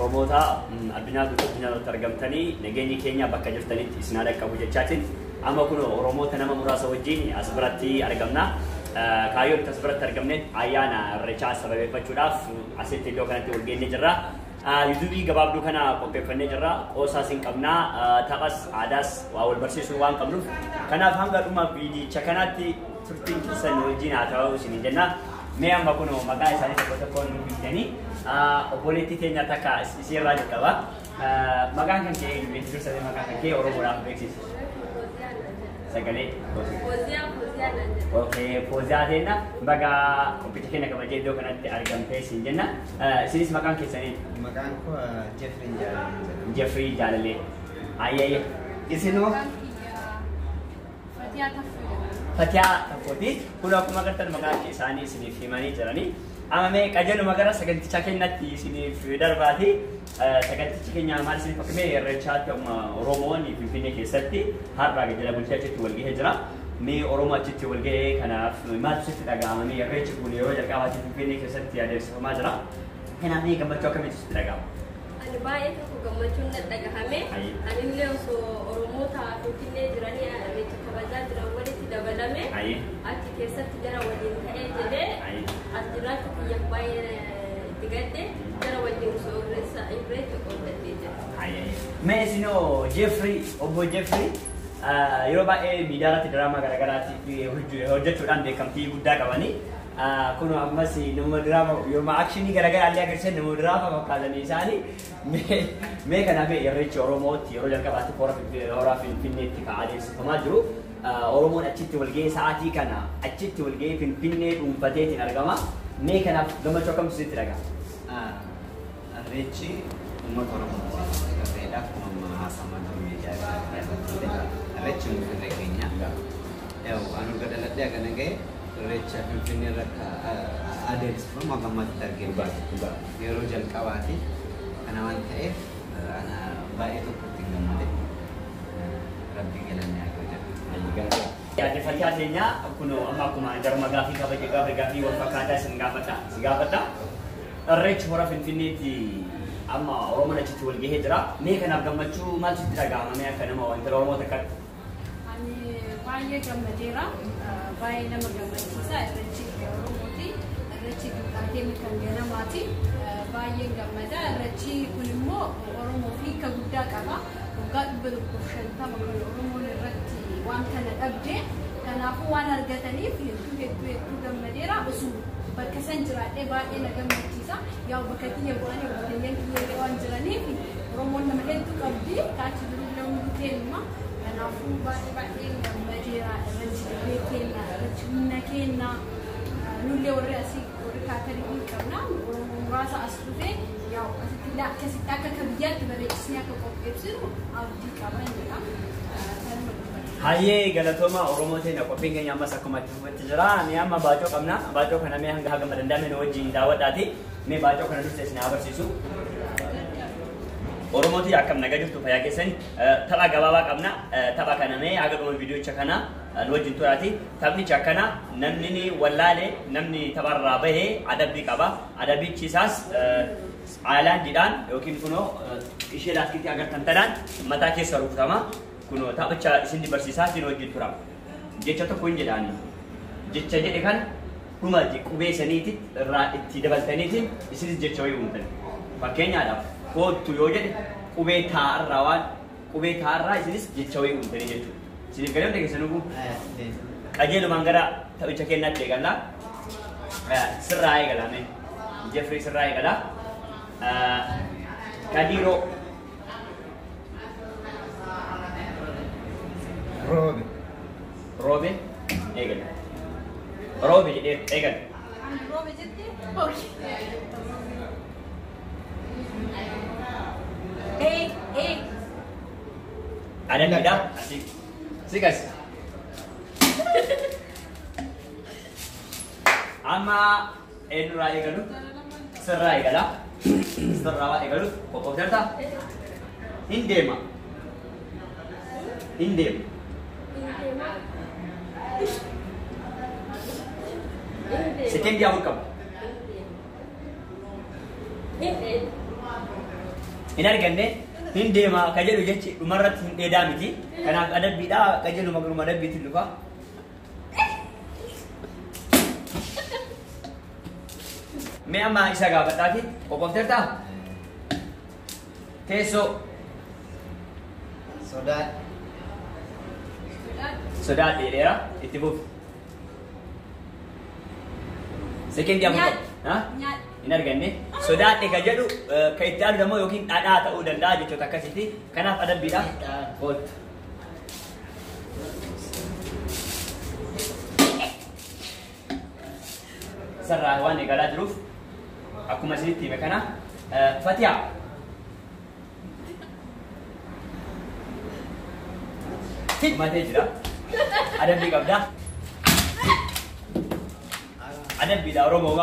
Oromota addunyaa guutuutti argamtanii nageenyi keenya bakka jirtanitti isin haala qabu jechaatiin amma kun Oromota nama muraasa wajjin as biratti argamna. Kaayyoon as biratti argamne ayyaana irreechaa sababeeffachuudhaaf asitti iddoo kanatti wal geenye jirra. Yuutuubii gabaabduu kana qopheeffannee jirra. Qoosaas hin qabnaa, taphas aadaas waa wal barsiisuu waan qabnuuf kanaaf hanga dhuma viidiyocha kanaatti turtiin keessan wajjin haa ta'u isin jenna. Mee amma kun maqaa isaanii tokko tokkoon nuuf himtanii obboleettii teenya takka isiirraa jalqaba. Maqaan kan kee eenyu dursanii maqaan kan kee Oromoodhaaf beeksisi. Sagalee. Okey, Fozia teenya baga qophii keenya kabajee iddoo kanatti argamtee isin jenna. Isinis maqaan keessanii? Maqaan koo Jeffrey Jalalee. Jeffrey Jalalee. Ayyee. Isinoo? Fatiyaa Tafooti. Kun akkuma agartan maqaan isaanii isiniif himanii jiranii. Amma mee qajeeluma gara sagantichaa keenyatti isiniif darbaati. Sagantichi keenya maal isiniif akkame irreechaatti Oromoon Finfinnee keessatti har'a gajjala bultii achitti wal gahee jira. Mee Oromoo achitti wal gahee kanaaf maaltu sitti dhaga'ama? Mee irreechi kun yeroo jalqabaatti Finfinnee keessatti adeemsifamaa jira. Kanaaf mee gammachuu akkamitti sitti dhaga'ama? Ani baay'ee tokko gammachuun natti dhagahame. Ani illee osoo Oromoota Finfinnee jiranii irreecha kabajaa jiran walitti dabalame achi keessatti jara waliin ta'ee jedhee as jiraatu kiyyaaf baay'ee itti gadde jara waliin osoo irreecha qooddadhee jira. Mee isinoo Jeffrey, obbo Jeffrey yeroo baay'ee miidiyaa irratti diraamaa garaagaraatti hojjechuudhaan beekamtii guddaa qabanii. Kun ammas nama diraamaa yooma akshinii garaagaraa illee agarsiisan nama diraamaa fakkaatanii isaanii mee kanaaf irreechi Oromootti yeroo jalqabaatti hora Finfinneetti adeemsifamaa jiru. Oromoon achitti wal gahee sa'aatii kana achitti wal gahee Finfinnee dhuunfateetiin argama. Mee kanaaf gammachuu akkamitti sitti dhaga'ama? Irreechi uummata Oromooti. Irreedha akkuma haasamaa jiru miidiyaa irratti. Irreechi uummata keenya. Anu gadaladhee akkana gahe irreecha Finfinnee irratti adeemsifamu gammatti arginu. Yeroo jalqabaati. Kana waan ta'eef baay'ee tokkotti hin gammade. Rabbi galanne haa ta'u. Yaadde Fatiyaa teenya kun amma akkuma jarma gaafii gaafii wal fakkaataa isin gaafadha. Irreechi hora Finfinneetti amma Oromoon achitti wal gahee jira. Mee kanaaf gammachuu maal sitti dhaga'ama? Mee akka nama wanta Oromoo takkatti? Ani baay'ee gammadeera. Baay'ee nama gammachiisa. Irreechi Oromooti. Irreechi Finfinnee kan ganamaati. Baay'ee gammada. Irreechi kun immoo Oromoo fi hiika guddaa qaba. Waggaa 150 kan Oromoon irratti waan kana dhabdee kanaafuu waan argataniif hedduu gammadeera. Osoo bakka san jiraadhee baay'ee na gammachiisa. Yaa bakka kiyya bu'anii obboleeyyan kiyya waan jiraniif Oromoon nama hedduu qabdi. Kaachi duruu hundi keenya kanaafuu baay'ee gammadeera. Irreechi keenya irreechi humna keenya nullee warri asii warri kaatarii qabna. Oromoo muraasa as dhufee yaa akkasitti akka biyyaatti bareechisnee akka qopheessinu abdii qabanidha. Hayyee galatooma Oromoo teenya qophiin keenya ammas akkuma itti jira. Mee amma baacoo qabna. Baacoo kana mee hanga danda'ame nu wajjin daawwadhaati. Mee baacoo kana dursa isin agarsiisu. Oromooti akkam nagaa jirtu fayyaa keessan tapha gabaabaa qabna. Tapha kana mee haga dhuma viidiyoocha kana nu wajjin turaati. Taphnichi akkana namni wallaalee namni tapharraa bahee adabbii qaba. Adabbichi isaas aayilaandiidhaan yookiin kunoo ishee laastikiitti agartan tanaan mataa keessa rukutama. Kuno taphacha isin barsiisaa isin wajjin tura. Jecha tokko hin jedhaani. Jecha jedhe kan dhuma qubee saniitti irraa itti dabaltaniitiin isinis jecha wayii uumtan. Fakkeenyaadhaaf kootu yoo jedhe qubee taa'arraa waan qubee taa'arraa isinis jecha wayii uumtanii jechuudha. Isiniif galee hundi keessanuu kun qajeelumaan gara taphicha kennaatti eegalla. Sirraa eegalame. Jeffrey sirraa eegala. Kadiroo. Robe egal. Robe egal. Robe jette? Okay. Ada tidak? Sikas. Ama enura egalu. Serra egala. Serra egalu. Pokok cerita. Indema. Indem. Sekian dia buka. hin arganne hin deema ka jedhu jechi dhumarratti hin dheedaa miti kanaaf adabbiidha qajeelu maqruma adabbiitiin dhufa mee amma isa gaafadhaati qoqqofteertaa teessoo sodaa dheeraa itti fuuf sekendi ammoo hin arganne sodaadhe ka jedhu ka itti aanu dammoo yookiin dhadhaa ta'uu danda'a jechoota akkasiiti kanaaf adabbiidha kootu sarraa waan eegalaa jiruuf akkuma isinitti hime kana Fatiha matee jira adabbii qabdaa adabbiidha Oromoo